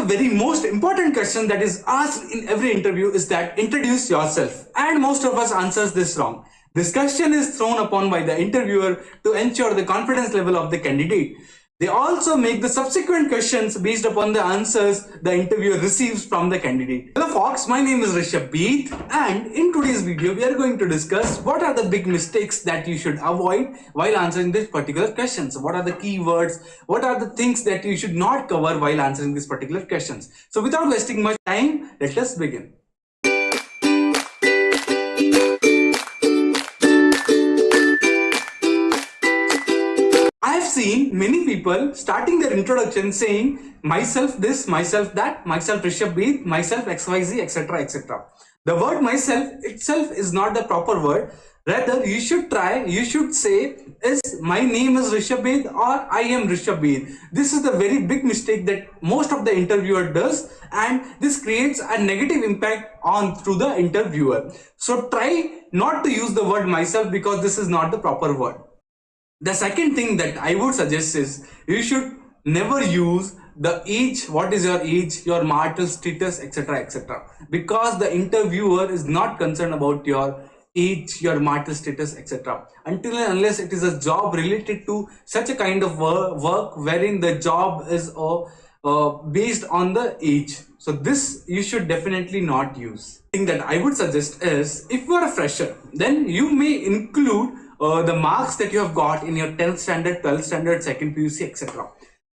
very most important question that is asked in every interview is that introduce yourself, and most of us answers this wrong. This question is thrown upon by the interviewer to ensure the confidence level of the candidate. They also make the subsequent questions based upon the answers the interviewer receives from the candidate. Hello folks, my name is Rishabh Beat, and in today's video we are going to discuss what are the big mistakes that you should avoid while answering this particular questions. What are the keywords? What are the things that you should not cover while answering these particular questions? So without wasting much time, let us begin. Seen many people starting their introduction saying myself this, myself that, myself Rishabh Beat, myself XYZ, etc. etc. The word myself itself is not the proper word. Rather, you should say is my name is Rishabh Beat or I am Rishabh Beat. This is the very big mistake that most of the interviewer does, and this creates a negative impact through the interviewer. So try not to use the word myself because this is not the proper word. The second thing that I would suggest is you should never use the age, what is your age, your marital status, etc. etc. because the interviewer is not concerned about your age, your marital status, etc. until and unless it is a job related to such a kind of work wherein the job is based on the age. So this you should definitely not use. The thing that I would suggest is if you are a fresher, then you may include the marks that you have got in your 10th standard, 12th standard, 2nd PUC, etc.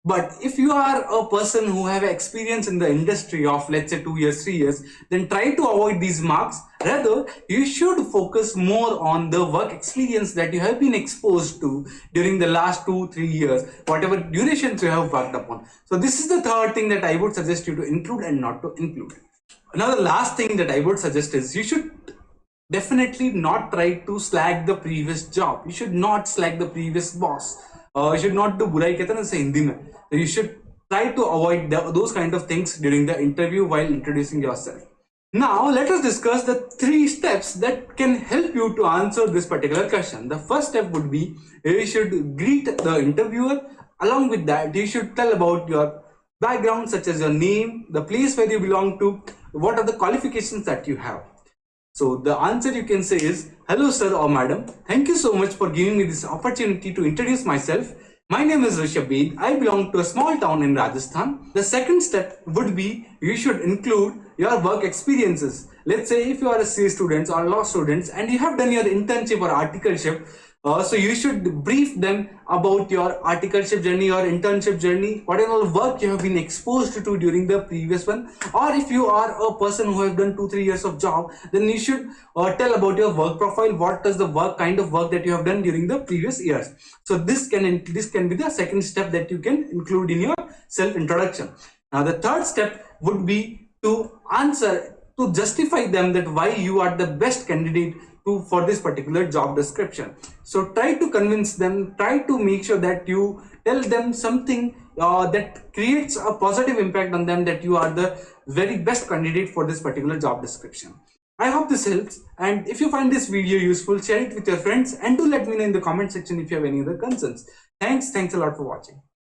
But if you are a person who have experience in the industry of let's say 2 years, 3 years, then try to avoid these marks. Rather, you should focus more on the work experience that you have been exposed to during the last 2-3 years, whatever durations you have worked upon. So this is the third thing that I would suggest you to include and not to include. Another last thing that I would suggest is you should definitely not try to slag the previous job. You should not slag the previous boss. You should not do burai कहते हैं ना से हिंदी में. You should try to avoid those kind of things during the interview while introducing yourself. Now let us discuss the 3 steps that can help you to answer this particular question. The first step would be you should greet the interviewer. Along with that, you should tell about your background, such as your name, the place where you belong to, what are the qualifications that you have. So the answer you can say is, hello sir or madam, thank you so much for giving me this opportunity to introduce myself. My name is Rishabh Beat. I belong to a small town in Rajasthan. The second step would be you should include your work experiences. Let's say if you are a CA students or law students and you have done your internship or articleship, so you should brief them about your articleship journey or internship journey, whatever work you have been exposed to during the previous one. Or if you are a person who has done 2-3 years of job, then you should tell about your work profile. What does the kind of work that you have done during the previous years. So this can be the second step that you can include in your self introduction. Now the third step would be to justify them that why you are the best candidate for this particular job description. So try to convince them, try to make sure that you tell them something that creates a positive impact on them, that you are the very best candidate for this particular job description. I hope this helps, and if you find this video useful, share it with your friends and do let me know in the comment section if you have any other concerns. Thanks a lot for watching.